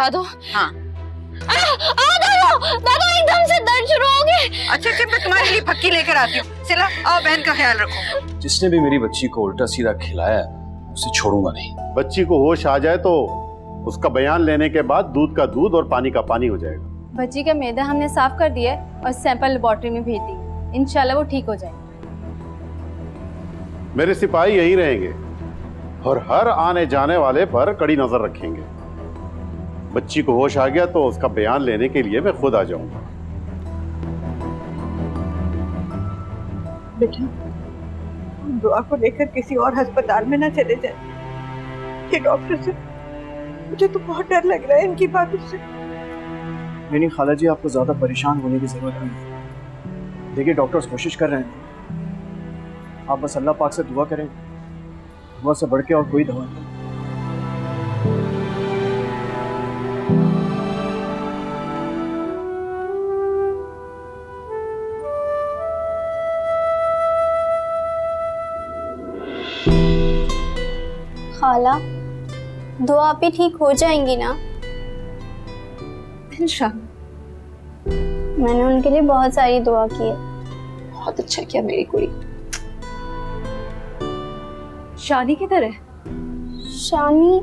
करा दो। हाँ दादा एकदम से दर्द शुरू हो गए। अच्छा मैं तुम्हारे लिए फक्की लेकर आती हूँ। सिला आओ, बहन का ख्याल रखो। जिसने भी मेरी बच्ची को उल्टा सीधा खिलाया उसे छोड़ूंगा नहीं। बच्ची को होश आ जाए तो उसका बयान लेने के बाद दूध का दूध और पानी का पानी हो जाएगा। बच्ची का मैदा हमने साफ कर दिया है और सैंपल लेबोरेटरी में भेज दी। इंशाल्लाह वो ठीक हो जाएगी। मेरे सिपाही यही रहेंगे और हर आने जाने वाले पर कड़ी नजर रखेंगे। बच्ची को होश आ गया तो उसका बयान लेने के लिए मैं खुद आ जाऊंगा। बेटा, दुआ को लेकर किसी और अस्पताल में ना चले जाए। ये डॉक्टर से मुझे तो बहुत डर लग रहा है इनकी बातों से। नहीं खाला जी, आपको ज्यादा परेशान होने की जरूरत नहीं। देखिए डॉक्टर्स कोशिश कर रहे हैं, आप बस अल्लाह पाक से दुआ करें। दुआ से बढ़ के और कोई दवा नहीं। खाला, दुआ पे ठीक हो जाएंगी ना? इंशाल्लाह। मैंने उनके लिए बहुत सारी दुआ की है। बहुत अच्छा किया मेरी कुड़ी। शानी किधर है? शानी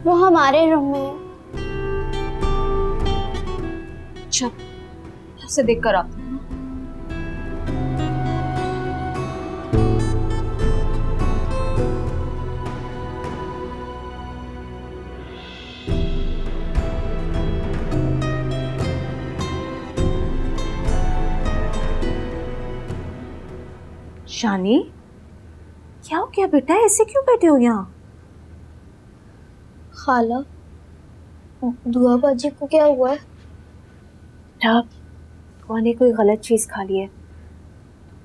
वो हमारे रूम में है। अच्छा, उसे देख कर आती हूँ। शानी, क्या हो गया बेटा? ऐसे क्यों बैठे हो यहाँ? खाला, दुआ बाजी को क्या हुआ है? दुआ ने कोई गलत चीज खा ली है।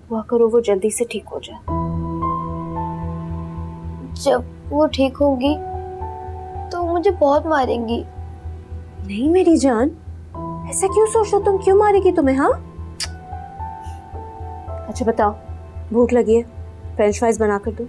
दुआ करो वो जल्दी से ठीक हो जाए। जब वो ठीक होगी तो मुझे बहुत मारेंगी। नहीं मेरी जान, ऐसा क्यों सोच रहे हो तुम? क्यों मारेगी तुम्हें? हाँ, अच्छा बताओ, भूख लगी है? फ्रेंच फ्राइज बना कर दो।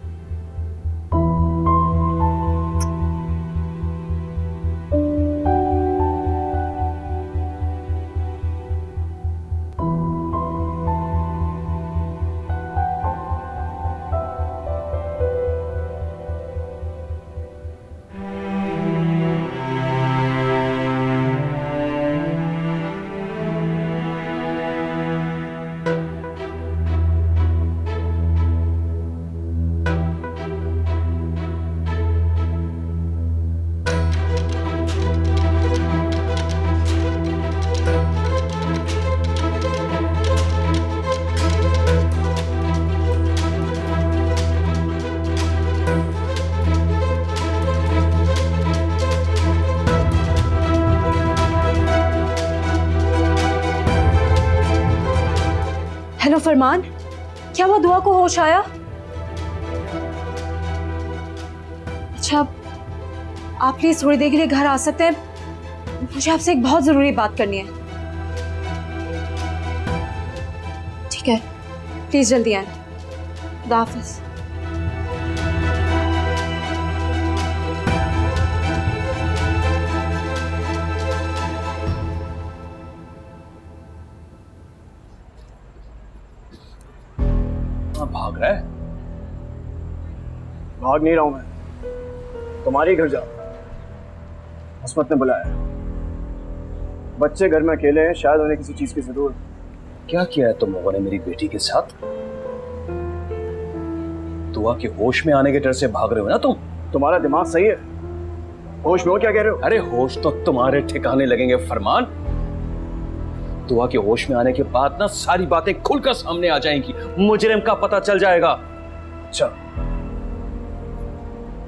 हेलो फरमान, क्या वो दुआ को होश आया? अच्छा, आप प्लीज थोड़ी देर के लिए घर आ सकते हैं? मुझे आपसे एक बहुत जरूरी बात करनी है। ठीक है, प्लीज जल्दी आए। खुदा हाफिज। भाग रहा है? भाग नहीं रहा हूं मैं, तुम्हारे घर जा। हस्मत ने बुलाया। बच्चे घर में अकेले हैं, शायद उन्हें किसी चीज की जरूरत। क्या किया है तुम लोगों ने मेरी बेटी के साथ? दुआ के होश में आने के डर से भाग रहे हो ना तुम? तुम्हारा दिमाग सही है? होश में हो क्या कह रहे हो? अरे होश तो तुम्हारे ठिकाने लगेंगे फरमान। दुआ के होश में आने के बाद ना सारी बातें खुलकर सामने आ जाएंगी। मुजरिम का पता चल जाएगा। अच्छा,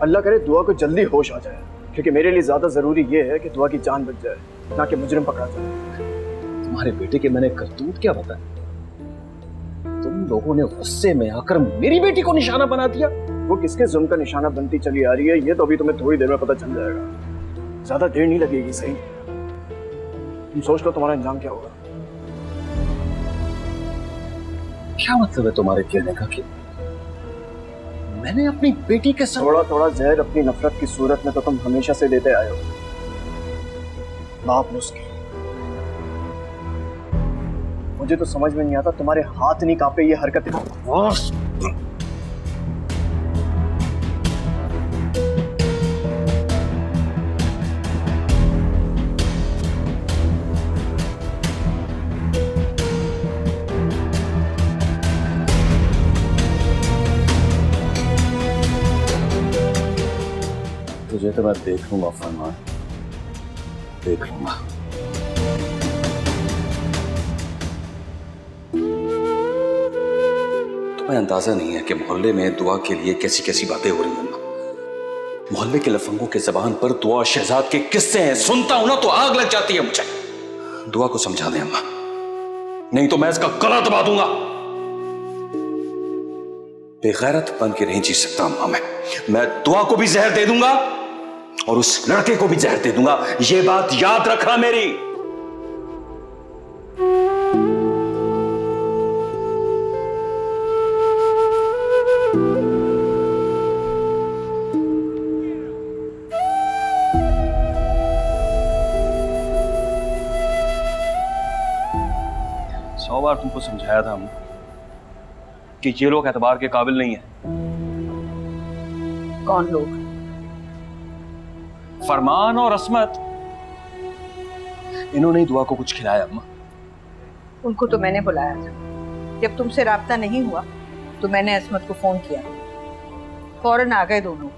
अल्लाह करे दुआ को जल्दी होश आ जाए, क्योंकि मेरे लिए ज्यादा जरूरी यह है कि दुआ की जान बच जाए, ना कि मुजरिम पकड़ा जाए। तुम्हारे बेटे के मैंने करतूत क्या बताया? तुम लोगों ने गुस्से में आकर मेरी बेटी को निशाना बना दिया। वो किसके जुल्म का निशाना बनती चली आ रही है, ये तो अभी तुम्हें थोड़ी देर में पता चल जाएगा। ज्यादा देर नहीं लगेगी। सही, तुम सोच लो तुम्हारा अंजाम क्या होगा। क्या मतलब है तुम्हारे कहने का कि मैंने अपनी बेटी के साथ? थोड़ा थोड़ा जहर अपनी नफरत की सूरत में तो तुम हमेशा से देते आए हो। बाप मुस्किल। मुझे तो समझ में नहीं आता तुम्हारे हाथ नहीं कांपे ये हरकतें। तुझे तो मैं देख लूंगा फरमान, देख लूंगा। तुम्हें अंदाजा नहीं है कि मोहल्ले में दुआ के लिए कैसी कैसी बातें हो रही हैं। मोहल्ले के लफंगों के जबान पर दुआ शहजाद के किस्से हैं, सुनता हूं ना तो आग लग जाती है मुझे। दुआ को समझा दे अम्मा, नहीं तो मैं इसका गला दबा दूंगा। बेगैरत बन के नहीं जी सकता अम्मा मैं दुआ को भी जहर दे दूंगा और उस लड़के को भी जहर दे दूंगा, ये बात याद रखना मेरी। सौ बार तुमको समझाया था अम्मा कि ये लोग एतबार के काबिल नहीं है। कौन लोग? फरमान और असमत, इन्होंने ही दुआ को कुछ खिलाया अम्मा। उनको तो मैंने बुलाया था। जब तुमसे राब्ता नहीं हुआ तो मैंने असमत को फोन किया, फौरन आ गए दोनों।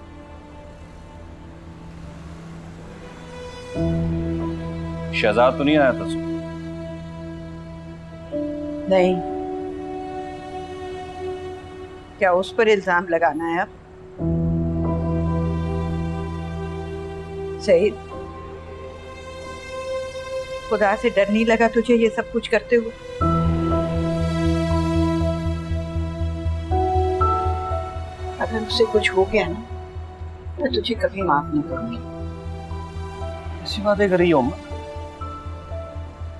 शहजाद तो नहीं आया था? नहीं। क्या उस पर इल्जाम लगाना है अब? सईद, खुदा से डर नहीं लगा तुझे ये सब कुछ करते हुए? अगर उससे कुछ हो गया ना तो तुझे कभी माफ नहीं करूंगी। ऐसी बातें कर रही हो अम्मा?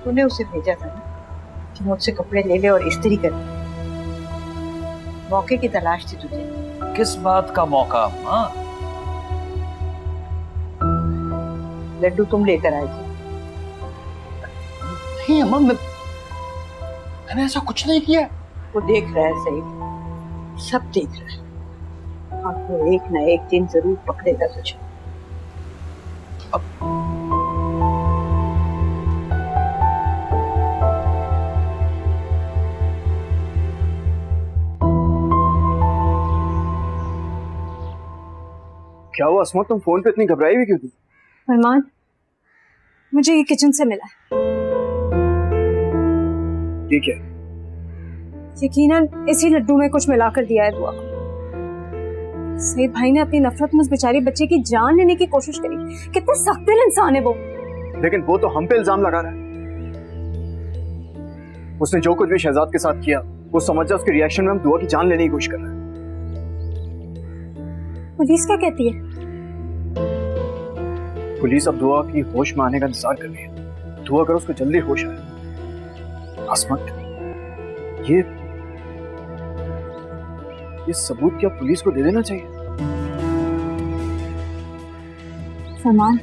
तूने उसे भेजा था ना कि मुझसे कपड़े ले ले और इस्त्री कर। मौके की तलाश थी तुझे। किस बात का मौका अम्मा? लड्डू तुम लेकर आए थे। नहीं अम्मा, मैंने ऐसा कुछ नहीं किया। वो देख रहा है सईद, सब देख रहा है और वो एक ना एक दिन जरूर पकड़ेगा तुझे। क्या हुआ असमत, तुम फोन पे इतनी घबराई हुई क्यों थी? फरमान, मुझे ये किचन से मिला है। ठीक है। यकीनन इसी लड्डू में कुछ मिलाकर दिया है दुआ को। सईद भाई ने अपनी नफरत में उस बेचारी बच्चे की जान लेने की कोशिश करी। कितने सख्त दिल इंसान है वो। लेकिन वो तो हम पे इल्जाम लगा रहा है। उसने जो कुछ भी शहजाद के साथ किया वो समझ जा उसके रिएक्शन में हम दुआ की जान लेने की कोशिश कर रहे हैं। पुलिस क्या कहती है? पुलिस अब दुआ की होश में आने का इंतजार कर रही है। दुआ करो उसको जल्दी होश आए। असमत, ये सबूत क्या पुलिस को दे देना चाहिए? फरमान,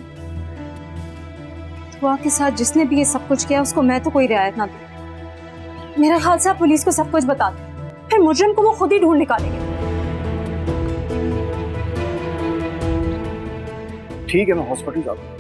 दुआ के साथ जिसने भी ये सब कुछ किया उसको मैं तो कोई रियायत ना दूं। मेरा ख्याल से आप पुलिस को सब कुछ बता दें, फिर मुजरिम को वो खुद ही ढूंढ निकालेंगे। ठीक है, मैं हॉस्पिटल जाता हूँ।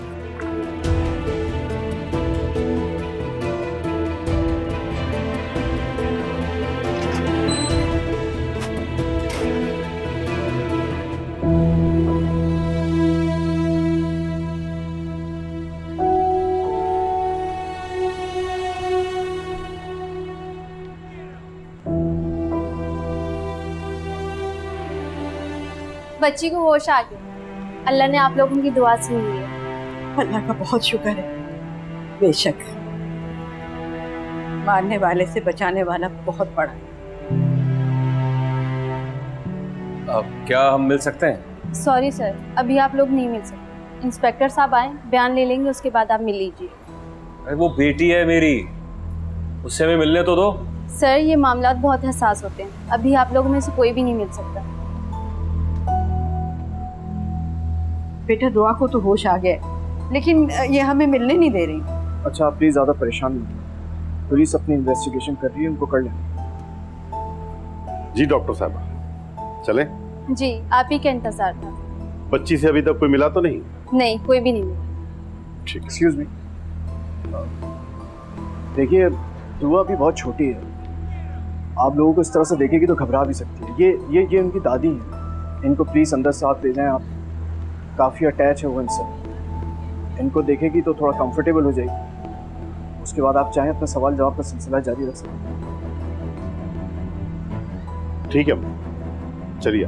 बच्ची को होश आ गया। अल्लाह ने आप लोगों की दुआ सुन ली है। अल्लाह का बहुत शुक्र है। बेशक मारने वाले से बचाने वाला बहुत बड़ा है। अब क्या हम मिल सकते हैं? सॉरी सर, अभी आप लोग नहीं मिल सकते। इंस्पेक्टर साहब आए, बयान ले लेंगे, उसके बाद आप मिल लीजिए। अरे वो बेटी है मेरी, उससे हमें मिलने तो दो। सर, ये मामला बहुत हसास होते हैं, अभी आप लोगों में से कोई भी नहीं मिल सकता। बेटा दुआ को तो होश आ गया, लेकिन ये हमें मिलने नहीं दे रही। अच्छा आप प्लीज ज्यादा परेशान नहीं हो। पुलिस अपनी इन्वेस्टिगेशन कर रही है, उनको कर लें। जी डॉक्टर साहब चले। जी आप ही का इंतजार था। बच्ची से अभी तक कोई मिला तो नहीं? नहीं कोई भी नहीं मिला। ठीक। एक्सक्यूज मी, देखिए दुआ भी बहुत छोटी है, आप लोगों को इस तरह से देखेगी तो घबरा भी सकती है। ये उनकी दादी है, इनको प्लीज अंदर साथ ले जाएं आप। काफ़ी अटैच है वो इनसे, इनको देखेगी तो थोड़ा कंफर्टेबल हो जाएगी। उसके बाद आप चाहें अपना सवाल जवाब का सिलसिला जारी रख सकते हैं। ठीक है चलिए।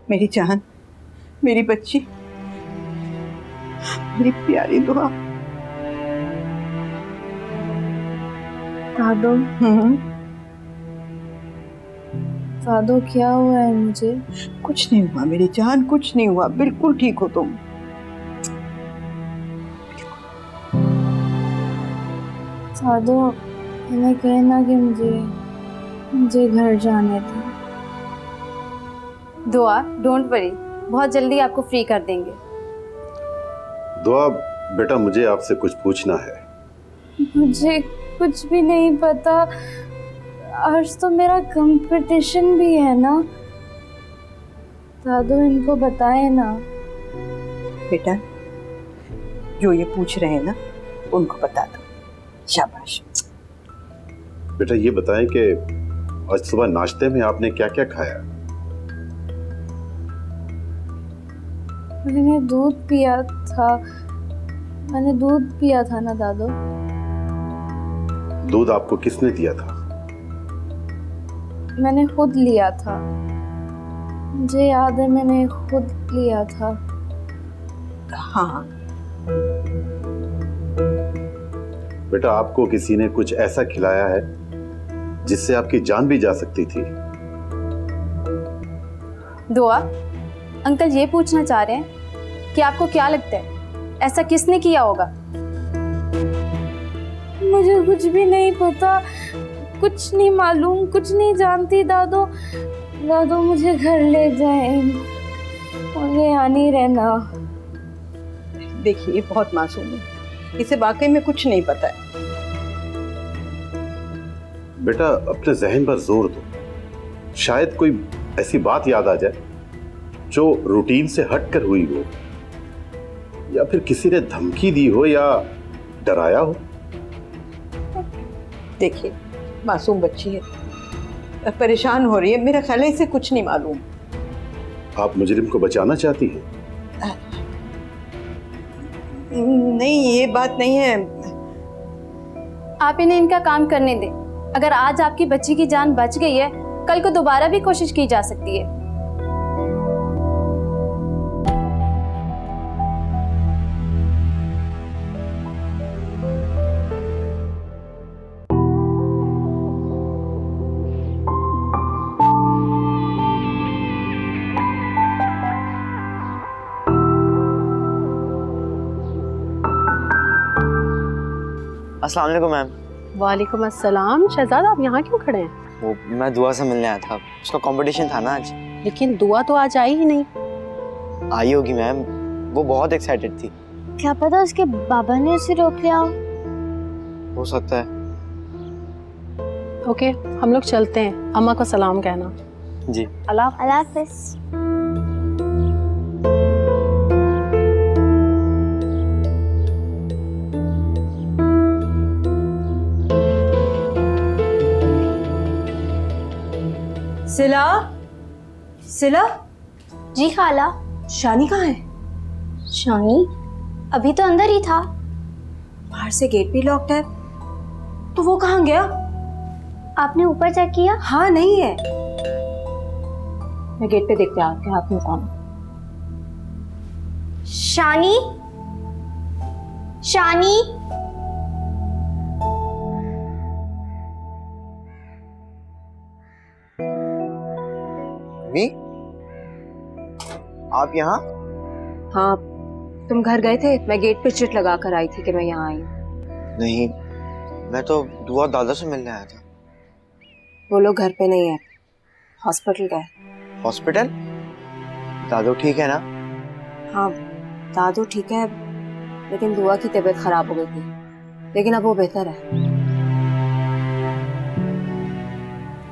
मेरी जान, मेरी बच्ची, मेरी प्यारी दुआ। दादो दादो क्या हुआ है मुझे? कुछ नहीं हुआ मेरी जान, कुछ नहीं हुआ, बिल्कुल ठीक हो तुम। दादो इन्हें कहना कि मुझे घर जाने दो। दुआ डोंट वरी, बहुत जल्दी आपको फ्री कर देंगे। दुआ बेटा मुझे आपसे कुछ पूछना है। मुझे कुछ भी नहीं पता, आज तो मेरा कंपटीशन भी है ना। दादू इनको बताए ना। बेटा जो ये पूछ रहे हैं ना उनको बता दो। शाबाश। बेटा ये बताएं कि आज सुबह नाश्ते में आपने क्या क्या खाया? मैंने दूध पिया था, मैंने दूध पिया था ना दादू। दूध आपको किसने दिया था? मैंने खुद लिया था, मुझे याद है मैंने खुद लिया था। हाँ बेटा आपको किसी ने कुछ ऐसा खिलाया है जिससे आपकी जान भी जा सकती थी? दुआ अंकल ये पूछना चाह रहे हैं कि आपको क्या लगता है ऐसा किसने किया होगा? मुझे कुछ भी नहीं पता, कुछ नहीं मालूम, कुछ नहीं जानती। दादू दादू मुझे घर ले जाएं, मुझे यहाँ नहीं रहना। देखिए बहुत मासूम है, इसे वाकई में कुछ नहीं पता है। बेटा अपने जहन पर जोर दो, शायद कोई ऐसी बात याद आ जाए जो रूटीन से हटकर हुई हो, या फिर किसी ने धमकी दी हो या डराया हो। देखिए मासूम बच्ची है, परेशान हो रही है, मेरा ख्याल है इसे कुछ नहीं मालूम। आप मुजरिम को बचाना चाहती हैं? नहीं ये बात नहीं है। आप इन्हें इनका काम करने दें। अगर आज आपकी बच्ची की जान बच गई है, कल को दोबारा भी कोशिश की जा सकती है। अस्सलाम वालेकुम मैम। वालेकुम अस्सलाम। शहजाद आप यहाँ क्यों खड़े हैं? वो मैं दुआ से मिलने आया था, उसका कंपटीशन था ना आज। लेकिन दुआ तो आज आई ही नहीं। आई होगी मैम, वो बहुत एक्साइटेड थी। क्या पता उसके बाबा ने उसे रोक लिया हो सकता है। ओके हम लोग चलते हैं, अम्मा को सलाम कहना। जी अल्लाह हाफिज़। सिला, सिला, जी खाला। शानी कहाँ है? शानी अभी तो अंदर ही था। बाहर से गेट भी लॉक्ड है, तो वो कहाँ गया? आपने ऊपर चेक किया? हाँ नहीं है। मैं गेट पे देखते आपके हाथ में कौन? शानी, शानी। अम्मी, आप यहाँ? हाँ, तुम घर गए थे? मैं गेट पे चिट लगा कर आई थी कि मैं यहाँ आई। नहीं, मैं तो दुआ दादा से मिलने आया था। वो लोग घर पे नहीं है, हॉस्पिटल गए। हॉस्पिटल? दादू ठीक है ना? हाँ, दादू ठीक है, लेकिन दुआ की तबीयत खराब हो गई थी, लेकिन अब वो बेहतर है।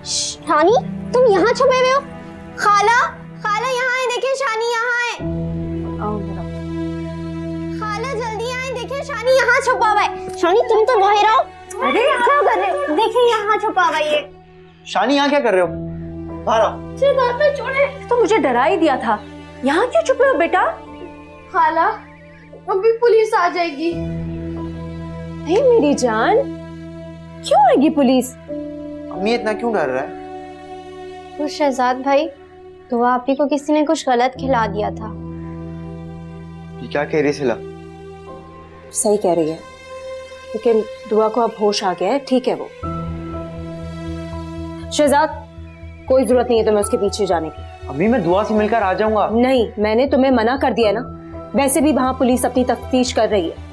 शानी, तुम यहाँ छुपे हुए हो? खाला, खाला यहाँ है, देखिए शानी यहाँ है। आओ मेरा। खाला जल्दी आए, देखिए शानी यहाँ छुपा हुआ है। शानी तुम तो वहीं रहो। अरे क्या कर रहे हो? देखिए यहाँ छुपा हुआ है ये। शानी यहाँ क्या कर रहे हो? बाहर आओ। तो छोड़े। तो मुझे डरा ही दिया था। यहाँ क्यों छुपे हो बेटा? खाला, अभी पुलिस आ जाएगी। हे मेरी जान, क्यों आएगी पुलिस? अम्मी इतना क्यों डर रहा है? तो शहजाद भाई, तो आपी को किसी ने कुछ गलत खिला दिया था। ये क्या कह रही सिला? सही कह रही है, लेकिन दुआ को अब होश आ गया है, ठीक है वो। शहजाद, कोई जरूरत नहीं है तुम्हें उसके पीछे जाने की। अम्मी मैं दुआ से मिलकर आ जाऊंगा। नहीं, मैंने तुम्हें मना कर दिया ना। वैसे भी वहां पुलिस अपनी तफ्तीश कर रही है।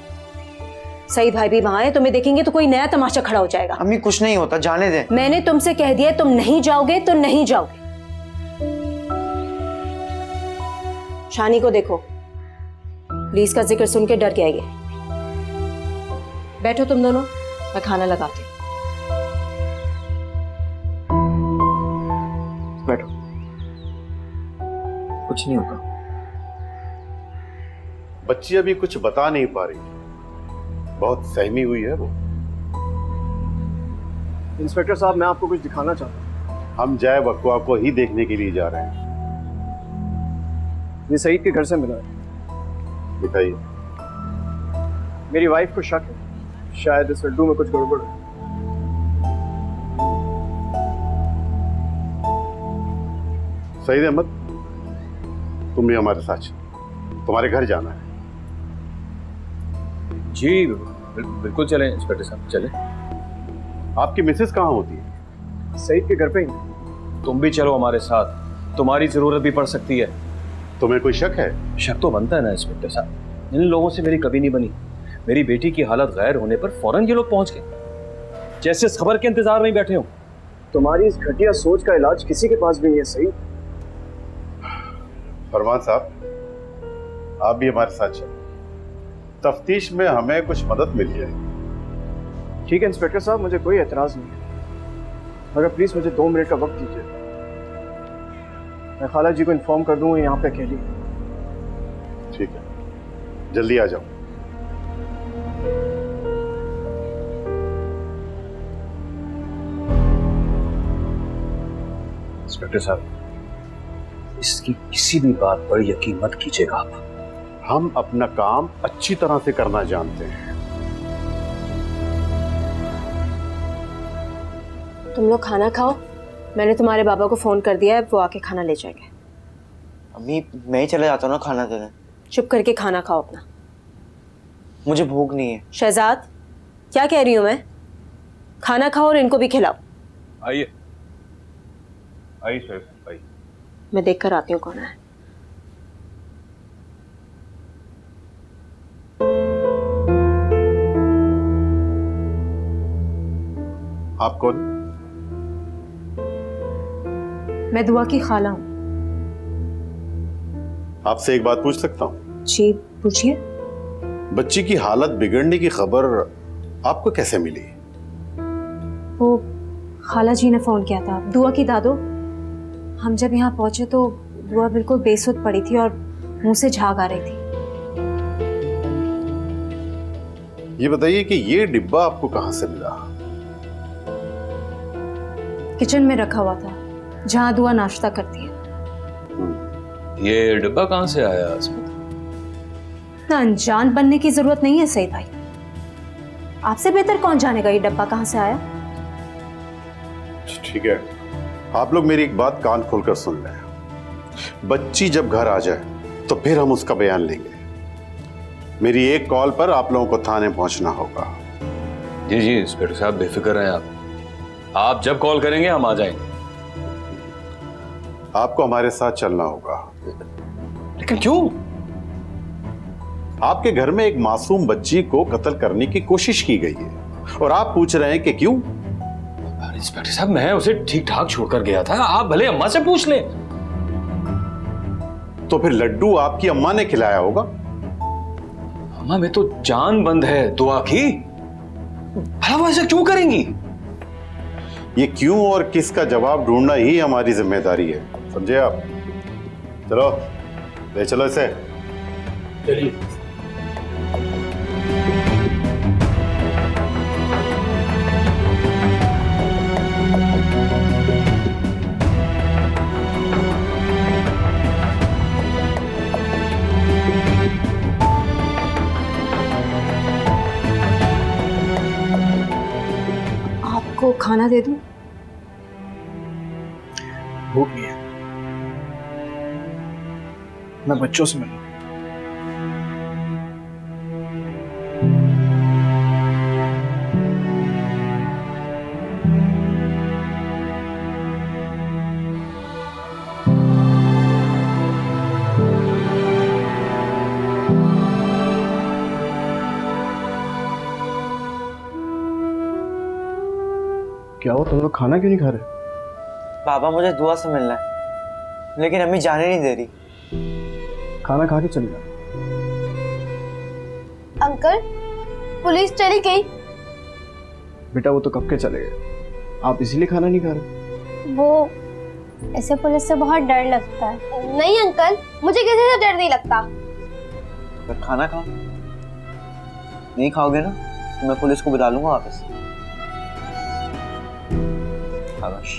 सईद भाई भी वहां है, तुम्हें देखेंगे तो कोई नया तमाशा खड़ा हो जाएगा। अम्मी कुछ नहीं होता, जाने दे। मैंने तुमसे कह दिया, तुम नहीं जाओगे तो नहीं जाओगे। शानी को देखो, पुलिस का जिक्र सुन के डर गया ये। बैठो तुम दोनों, मैं खाना लगाती हूँ। बैठो, कुछ नहीं होता। बच्ची अभी कुछ बता नहीं पा रही, बहुत सहमी हुई है वो। इंस्पेक्टर साहब, मैं आपको कुछ दिखाना चाहता हूँ। हम जय बकवा को ही देखने के लिए जा रहे हैं। ये सईद के घर से मिला है। दिखाइए। मेरी वाइफ को शक है, शायद इस लड्डू में कुछ गड़बड़ है। सईद अहमद, तुम भी हमारे साथ चलो, तुम्हारे घर जाना है। जी बिल्कुल चलें इंस्पेक्टर साहब, चलें। आपकी मिसेस कहाँ होती है? सईद के घर पे ही। तुम भी चलो हमारे साथ, तुम्हारी जरूरत भी पड़ सकती है। तुम्हें कोई शक है? शक तो बनता है ना इंस्पेक्टर साहब, इन लोगों से मेरी कभी नहीं बनी। मेरी बेटी की हालत गैर होने पर फौरन ये लोग पहुंच गए, जैसे इस खबर के इंतजार में बैठे हो। तुम्हारी इस घटिया सोच का इलाज किसी के पास भी नहीं है सईद। फरमान साहब, आप भी हमारे साथ चलो, तफ्तीश में हमें कुछ मदद मिल जाए। ठीक है इंस्पेक्टर साहब, मुझे कोई एतराज नहीं है, मगर प्लीज मुझे 2 मिनट का वक्त दीजिए। मैं खाला जी को इन्फॉर्म कर दूंगा यहाँ पे अकेली। ठीक है, जल्दी आ जाओ। इंस्पेक्टर साहब, इसकी किसी भी बात पर यकीन मत कीजिएगा आप। हम अपना काम अच्छी तरह से करना जानते हैं। तुम लोग खाना खाओ, मैंने तुम्हारे बाबा को फोन कर दिया है, वो आके खाना ले जाएंगे। अम्मी मैं ही चला जाता हूँ ना खाना देने। चुप करके खाना खाओ अपना। मुझे भूख नहीं है। शहजाद, क्या कह रही हूँ मैं? खाना खाओ और इनको भी खिलाओ। आइए आइए सर, आइए। मैं देख कर आती हूँ कौन है। आप कौन? मैं दुआ की खाला हूँ। आपसे एक बात पूछ सकता हूँ? जी पूछिए। बच्ची की हालत बिगड़ने की खबर आपको कैसे मिली? वो खाला जी ने फोन किया था। दुआ की दादो, हम जब यहाँ पहुंचे तो दुआ बिल्कुल बेसुध पड़ी थी और मुंह से झाग आ रही थी। ये बताइए कि ये डिब्बा आपको कहां से मिला? किचन में रखा हुआ था, जहाँ दुआ नाश्ता करती है। ये डिब्बा कहाँ से आया इसमें? इतना अनजान बनने की जरूरत नहीं है सईद भाई। आपसे बेहतर कौन जानेगा ये डब्बा कहाँ से आया। ठीक है, आप लोग मेरी एक बात कान खोलकर सुन लें। बच्ची जब घर आ जाए तो फिर हम उसका बयान लेंगे। मेरी एक कॉल पर आप लोगों को थाने पहुंचना होगा। जी जी इंस्पेक्टर साहब, बेफिक्र हैं आप जब कॉल करेंगे हम आ जाएंगे। आपको हमारे साथ चलना होगा। लेकिन क्यों? आपके घर में एक मासूम बच्ची को कत्ल करने की कोशिश की गई है और आप पूछ रहे हैं कि क्यों? इंस्पेक्टर साहब, मैं उसे ठीक ठाक छोड़कर गया था, आप भले अम्मा से पूछ लें। तो फिर लड्डू आपकी अम्मा ने खिलाया होगा। अम्मा में तो जान बंद है दुआ की, भला वो ऐसा क्यों करेंगी? ये क्यों और किस का जवाब ढूंढना ही हमारी जिम्मेदारी है, समझे आप? चलो ले चलो इसे। चलिए। आपको खाना दे दूं? भूख नहीं है, मैं बच्चों से मिलूं। क्या हो, तुम लोग खाना क्यों नहीं खा रहे? पापा मुझे दुआ से मिलना है, लेकिन अम्मी जाने नहीं दे रही। खाना खा के चले जाओ। अंकल, पुलिस चली गई। बेटा वो तो कब के चले गए, आप इसीलिए खाना नहीं खा रहे? वो ऐसे पुलिस से बहुत डर लगता है। नहीं अंकल, मुझे किसी से डर नहीं लगता। फिर खाना खाओ। नहीं खाओगे ना तो मैं पुलिस को बुला लूंगा वापस। शाबाश।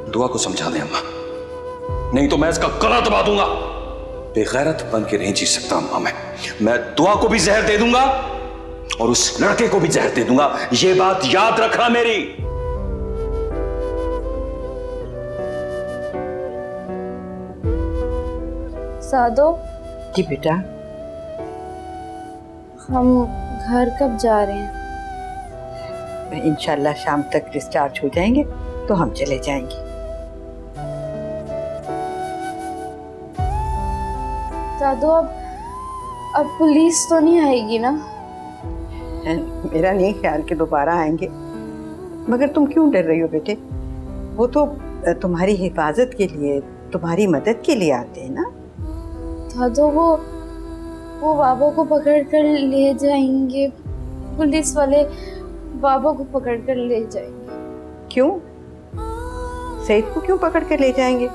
दुआ को समझा दे अम्मा, नहीं तो मैं इसका गला दबा दूंगा। बेगैरत बन के नहीं जी सकता अम्मा मैं दुआ को भी जहर दे दूंगा और उस लड़के को भी जहर दे दूंगा, ये बात याद रखना मेरी। सादो, जी बेटा, हम घर कब जा रहे हैं? इंशाल्लाह शाम तक डिस्चार्ज हो जाएंगे तो हम चले जाएंगे। सादो, अब पुलिस तो नहीं आएगी ना? मेरा नहीं ख्याल कि दोबारा आएंगे, मगर तुम क्यों डर रही हो बेटे? वो तो तुम्हारी हिफाजत के लिए, तुम्हारी मदद के लिए आते हैं ना। दादो, वो बाबा को पकड़ कर ले जाएंगे। पुलिस वाले बाबा को पकड़ कर ले जाएंगे। क्यों? सईद को क्यों पकड़ कर ले जाएंगे?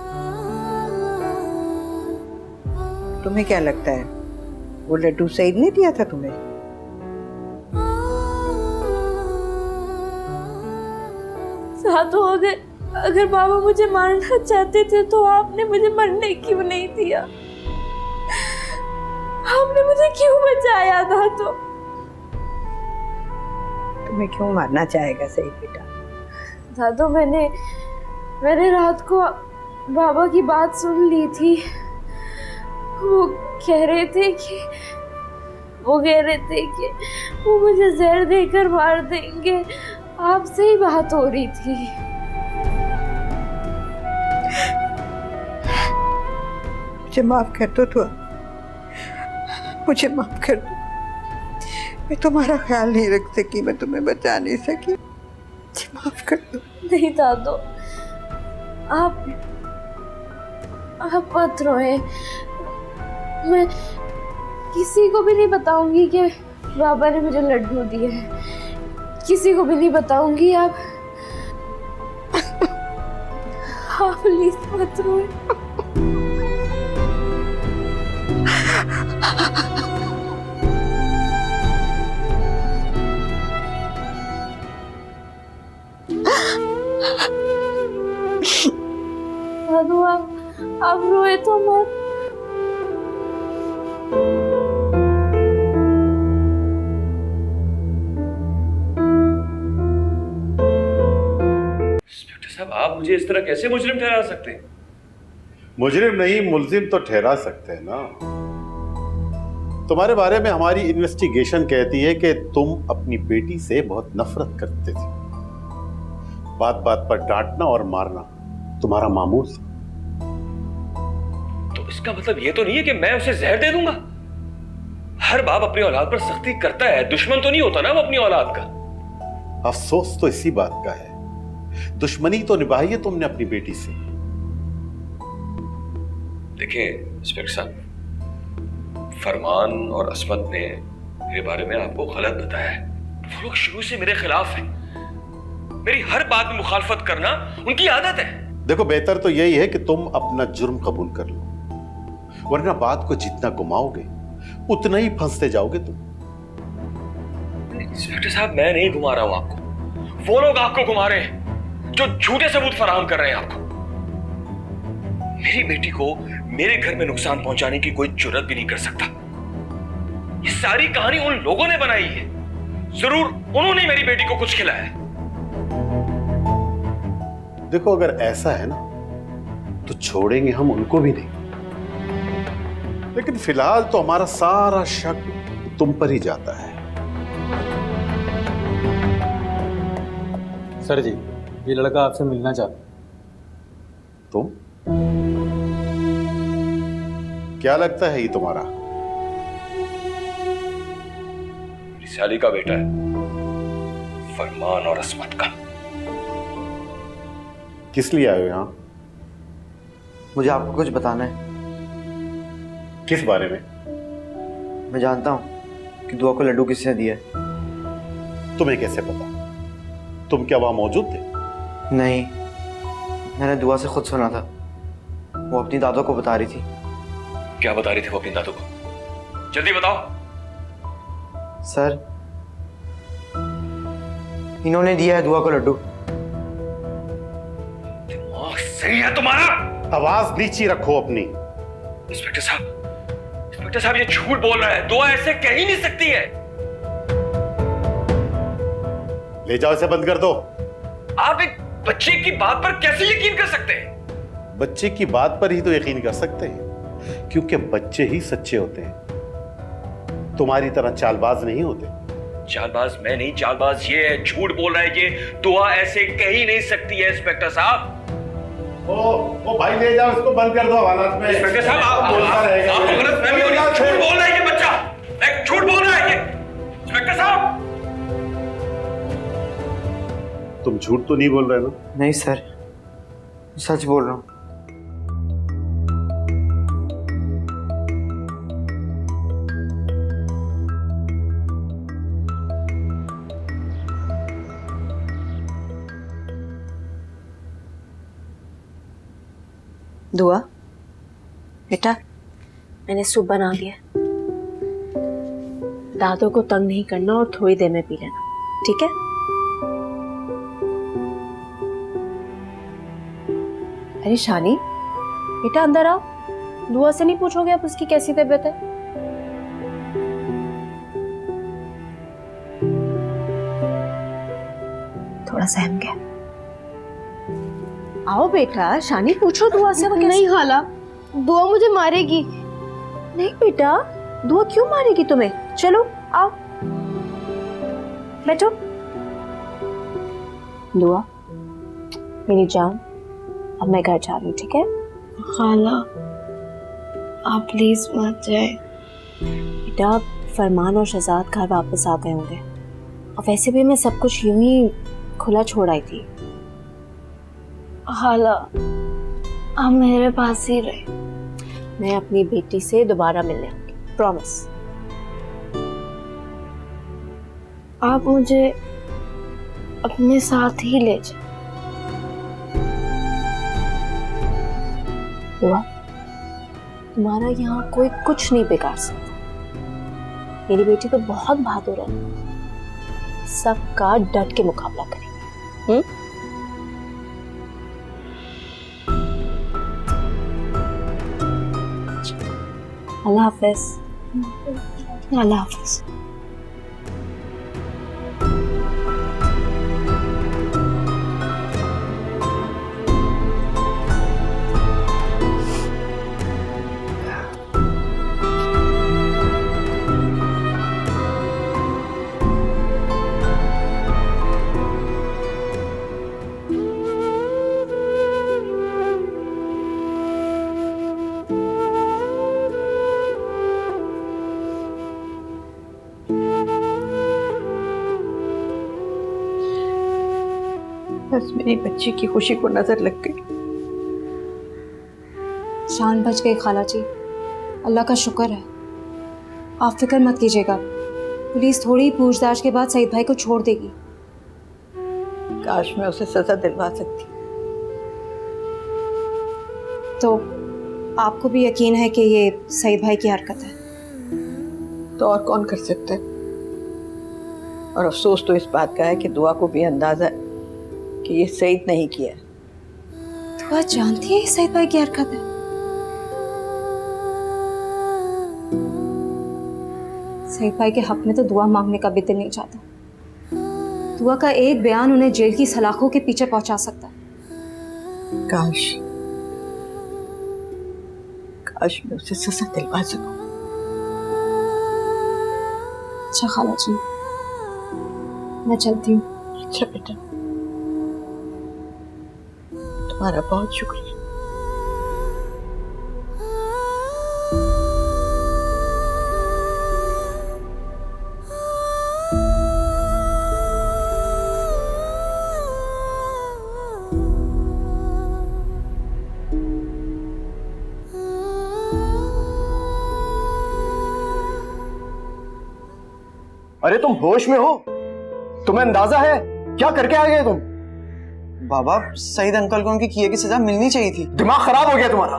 तुम्हें क्या लगता है वो लड्डू सईद ने दिया था तुम्हें? साधु, अगर बाबा मुझे मारना चाहते थे तो आपने मुझे मरने क्यों नहीं दिया? आपने मुझे क्यों बचाया था? तो तुम्हें क्यों मारना चाहेगा सईद बेटा? दादू, मैंने रात को बाबा की बात सुन ली थी। वो कह रहे थे कि वो मुझे जहर देकर मार देंगे। आपसे ही बात हो रही थी। मुझे माफ कर दो तो, मुझे माफ कर दो। मैं तुम्हारा ख्याल नहीं रख सकी, मैं तुम्हें बचा नहीं सकी। मुझे माफ कर दो। नहीं दादू, आप मत रोए। मैं किसी को भी नहीं बताऊंगी कि बाबा ने मुझे लड्डू दिए हैं। किसी को भी नहीं बताऊंगी। आप प्लीज मत रोए। दादू, आप रोए तो मत। साहब आप मुझे इस तरह कैसे मुजरिम ठहरा सकते हैं? मुजरिम नहीं, मुलजिम तो ठहरा सकते हैं ना। तुम्हारे बारे में हमारी इन्वेस्टिगेशन कहती है कि तुम अपनी बेटी से बहुत नफरत करते थे। बात बात पर डांटना और मारना तुम्हारा मामूल था। तो इसका मतलब ये तो नहीं है कि मैं उसे जहर दे दूंगा। हर बाप अपनी औलाद पर सख्ती करता है, दुश्मन तो नहीं होता ना वो अपनी औलाद का। अफसोस तो इसी बात का है, दुश्मनी तो निभाई है तुमने अपनी बेटी से। देखिए इंस्पेक्टर साहब, फरमान और असमत ने मेरे बारे में आपको गलत बताया है। वो लोग शुरू से मेरे खिलाफ हैं। मेरी हर बात में मुखालफत करना उनकी आदत है। देखो, बेहतर तो यही है कि तुम अपना जुर्म कबूल कर लो, वरना बात को जितना घुमाओगे उतना ही फंसते जाओगे तुम। इंस्पेक्टर साहब, मैं नहीं घुमा रहा हूं आपको, वो लोग आपको घुमा रहे हैं जो झूठे सबूत फराहम कर रहे हैं आपको। मेरी बेटी को मेरे घर में नुकसान पहुंचाने की कोई जुर्रत भी नहीं कर सकता। ये सारी कहानी उन लोगों ने बनाई है। जरूर उन्होंने मेरी बेटी को कुछ खिलाया है। देखो, अगर ऐसा है ना तो छोड़ेंगे हम उनको भी नहीं, लेकिन फिलहाल तो हमारा सारा शक तुम पर ही जाता है। सर जी, ये लड़का आपसे मिलना चाहता है। तुम क्या लगता है ये तुम्हारा? मेरी साली का बेटा है, फरमान और असमत का। किस लिए आए हो यहां? मुझे आपको कुछ बताना है। किस बारे में? मैं जानता हूं कि दुआ को लड्डू किसने दिया है। तुम्हें कैसे पता? तुम क्या वहां मौजूद थे? नहीं, मैंने दुआ से खुद सुना था। वो अपनी दादों को बता रही थी। क्या बता रही थी वो अपनी दादों को? जल्दी बताओ। सर, इन्होंने दिया है दुआ को लड्डू। दिमाग सही है तुम्हारा? आवाज नीची रखो अपनी। इंस्पेक्टर साहब, ये झूठ बोल रहा है। दुआ ऐसे कह ही नहीं सकती है। ले जाओ, इसे बंद कर दो। आप एक बच्चे की बात पर कैसे यकीन कर सकते हैं? बच्चे की बात पर ही तो यकीन कर सकते हैं, क्योंकि बच्चे ही सच्चे होते हैं, तुम्हारी तरह चालबाज नहीं होते। चालबाज मैं नहीं, चालबाज ये है। झूठ बोल रहा है ये। दुआ ऐसे कह ही नहीं सकती है इंस्पेक्टर साहब। ओ भाई, ले जाओ, इसको बंद कर दो हवालात में। इंस्पेक्टर साहब, आपको गलतफहमी हो रही है। झूठ बोल रहा है ये बच्चा, एक झूठ बोल रहा है ये। इंस्पेक्टर साहब, तुम झूठ तो नहीं बोल रहे ना? नहीं सर, सच बोल रहा हूं। दुआ बेटा, मैंने सूप बना दिया। दादों को तंग नहीं करना और थोड़ी देर में पी लेना, ठीक है? अरे शानी बेटा, अंदर आओ। दुआ से नहीं पूछोगे आप उसकी कैसी तबीयत है? थोड़ा सहम गया। आओ बेटा, शानी पूछो दुआ से। नहीं खाला, दुआ मुझे मारेगी। नहीं बेटा, दुआ क्यों मारेगी तुम्हें? चलो आओ, बैठो। दुआ मेरी जान, अब मैं घर जा रही हूँ, ठीक है? खाला, आप प्लीज मत जाए। बेटा, फरमान और शहजाद घर वापस आ गए होंगे, और वैसे भी मैं सब कुछ यूं ही खुला छोड़ आई थी। खाला, आप मेरे पास ही रहे। मैं अपनी बेटी से दोबारा मिलने आऊंगी, प्रॉमिस। आप मुझे अपने साथ ही ले जाए। हुआ, तुम्हारा यहाँ कोई कुछ नहीं बिगाड़ सकता। मेरी बेटी तो बहुत बहादुर है, सबका डट के मुकाबला करेगी। अल्लाह हाफिज। अल्लाह हाफिज। बस मेरी बच्ची की खुशी को नजर लग गई। जान बच गई खाला जी, अल्लाह का शुक्र है। आप फिक्र मत कीजिएगा, पुलिस थोड़ी ही पूछताछ के बाद सईद भाई को छोड़ देगी। काश मैं उसे सजा दिलवा सकती। तो आपको भी यकीन है कि ये सईद भाई की हरकत है? तो और कौन कर सकता है? और अफसोस तो इस बात का है कि दुआ को भी अंदाजा है कि ये सईद नहीं किया। दुआ जानती है ये सईद भाई की हरकत है? सईद भाई के हक में तो दुआ मांगने का भी दिल नहीं चाहता। दुआ का एक बयान उन्हें जेल की सलाखों के पीछे पहुंचा सकता है। काश मैं उसे सजा दिलवा सकूं। अच्छा खाला जी, मैं चलती हूँ। अच्छा बेटा, तुम्हारा बहुत शुक्रिया। अरे तुम होश में हो? तुम्हें अंदाजा है क्या करके आ गए तुम? बाबा, सईद अंकल को उनकी किए की सजा मिलनी चाहिए थी। दिमाग खराब हो गया तुम्हारा?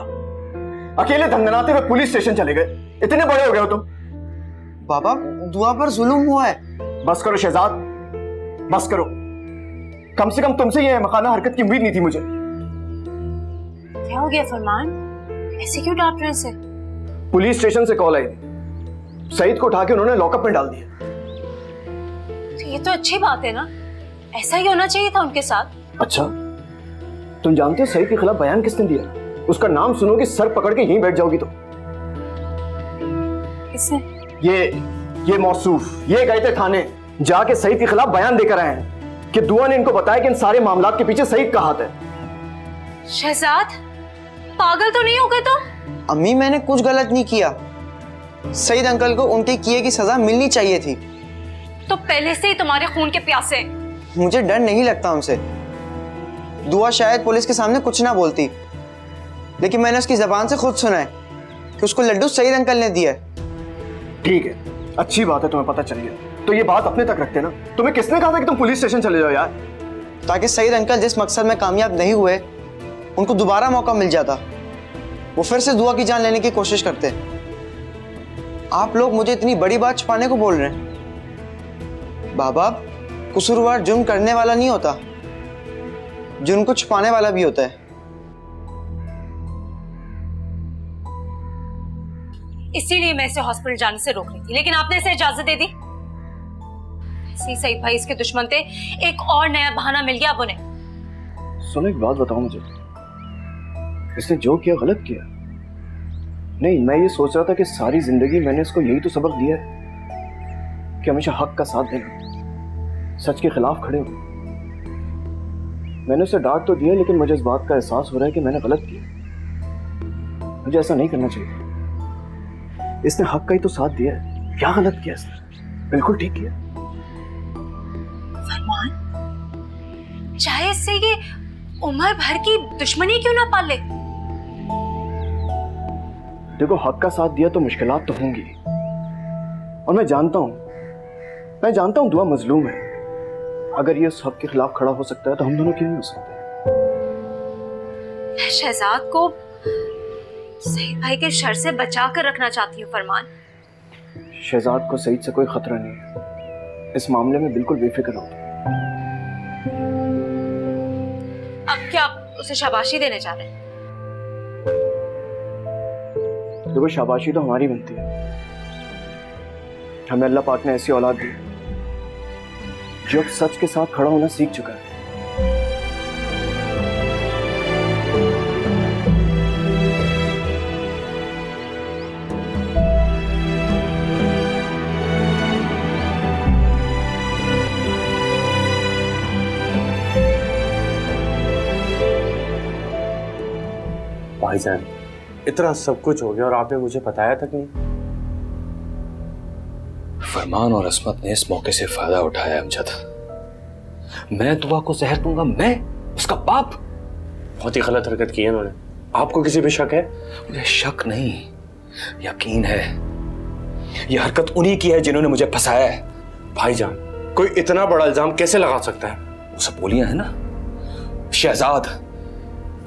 अकेले धंधनाते हुए पुलिस स्टेशन चले गए, इतने बड़े हो गए हो तुम। बाबा, दुआ पर जुल्म हुआ है। बस करो शहजाद, बस करो। कम से कम तुमसे ये मखाना हरकत की उम्मीद नहीं थी मुझे। क्या हो गया फरमान, ऐसे क्यों डांट रहे हैं इसे? पुलिस स्टेशन से कॉल आई थी, सईद को उठा के उन्होंने लॉकअप में डाल दिया। तो ये तो अच्छी बात है ना, ऐसा ही होना चाहिए था उनके साथ। अच्छा, तुम जानते हो सईद के खिलाफ बयान किसने दिया? उसका नाम सुनोगे सर पकड़ के यहीं बैठ जाओगी। तो किसने? ये मौसूफ, ये गए थे थाने, जाके सईद के खिलाफ बयान देकर आए हैं कि दुआ ने इनको बताया कि इन सारे मामलात के पीछे सईद का हाथ है। शहजाद, पागल तो नहीं हो गए तुम? अम्मी, मैंने कुछ गलत नहीं किया। सईद अंकल को उनके किए की सजा मिलनी चाहिए थी। तो पहले से ही तुम्हारे खून के प्यासे। मुझे डर नहीं लगता उनसे। दुआ शायद पुलिस के सामने कुछ ना बोलती, लेकिन मैंने उसकी जबान से खुद सुना है कि उसको लड्डू सईद अंकल ने दिया है। ठीक है, अच्छी बात है तुम्हें पता चल गया। तो ये बात अपने तक रखते ना। तुम्हें किसने कहा था कि तुम पुलिस स्टेशन चले जाओ यार? ताकि सईद अंकल जिस मकसद में कामयाब नहीं हुए, उनको दोबारा मौका मिल जाता, वो फिर से दुआ की जान लेने की कोशिश करते। आप लोग मुझे इतनी बड़ी बात छुपाने को बोल रहे हैं। बाबा, कसूरवार जुर्म करने वाला नहीं होता, जुर्म को छुपाने वाला भी होता है। इसीलिए मैं इसे हॉस्पिटल जाने से रोक रही थी, लेकिन आपने इसे इजाजत दे दी। सईद भाई इसके दुश्मन थे, एक और नया बहाना मिल गया अब उन्हें। सुनो, एक बात बताओ मुझे, इसने जो किया गलत किया? नहीं, मैं ये सोच रहा था कि सारी जिंदगी मैंने इसको यही तो सबक दिया है कि हमेशा हक का साथ देना, सच के खिलाफ खड़े हो। मैंने उसे डांट तो दिया, लेकिन मुझे इस बात का एहसास हो रहा है कि मैंने गलत किया। मुझे ऐसा नहीं करना चाहिए। इसने हक का ही तो साथ दिया है, क्या गलत किया इसने? बिल्कुल ठीक किया। फरमान, चाहे इससे ये उम्र भर की दुश्मनी क्यों ना पाले। देखो, हक का साथ दिया तो मुश्किलात तो होंगी, और मैं जानता हूं दुआ मजलूम है। अगर ये उस हक के खिलाफ खड़ा हो सकता है तो हम दोनों क्यों नहीं हो सकते? मैं शहजाद को सईद भाई के शर से बचा कर रखना चाहती हूँ फरमान। शहजाद को सईद से कोई खतरा नहीं है, इस मामले में बिल्कुल बेफिक्र हो। अब क्या आप उसे शाबाशी देने जा रहे हैं? देखो, शाबाशी तो हमारी बनती है। हमें अल्लाह पाक ने ऐसी औलाद दी जो अब सच के साथ खड़ा होना सीख चुका है। भाईजान, इतना सब कुछ हो गया और आपने मुझे बताया तक नहीं। फरमान और अस्मत ने इस मौके से फायदा उठाया अमजद। मैं दुआ को जहर दूंगा? मैं, उसका बाप? बहुत ही गलत हरकत की है उन्होंने। आपको किसी पे शक है? मुझे शक नहीं, यकीन है। यह हरकत उन्हीं की है जिन्होंने मुझे फंसाया है। भाईजान, कोई इतना बड़ा इल्जाम कैसे लगा सकता है? वो सब बोलियां है ना, शहजाद,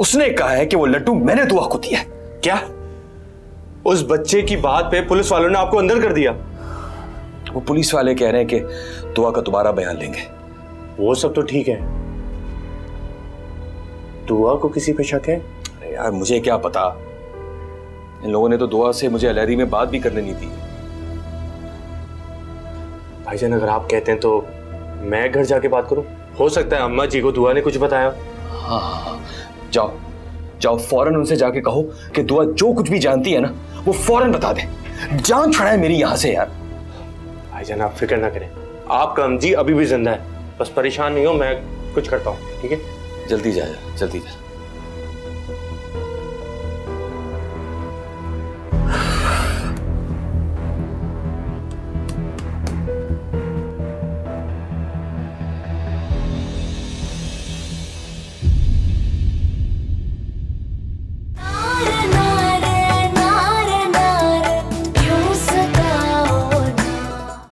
उसने कहा है कि वो लड्डू मैंने दुआ को दिया है। क्या? उस बच्चे की बात पे पुलिस वालों ने आपको अंदर कर दिया? वो पुलिस वाले कह रहे हैं कि दुआ का दोबारा बयान लेंगे। वो सब तो ठीक है, दुआ को किसी पे शक है? अरे यार, मुझे क्या पता, इन लोगों ने तो दुआ से मुझे अलहरी में बात भी करने नहीं दी। भाईजान, अगर आप कहते हैं तो मैं घर जाके बात करूं? हो सकता है अम्मा जी को दुआ ने कुछ बताया। हाँ हाँ हाँ, जाओ जाओ, फौरन उनसे जाके कहो कि दुआ जो कुछ भी जानती है ना, वो फौरन बता दे। जान छुड़ाए मेरी यहां से यार। भाईजान, आप फिक्र ना करें, आपका अम्जी अभी भी जिंदा है, बस परेशान नहीं हो, मैं कुछ करता हूँ, ठीक है? जल्दी जा, जल्दी जा।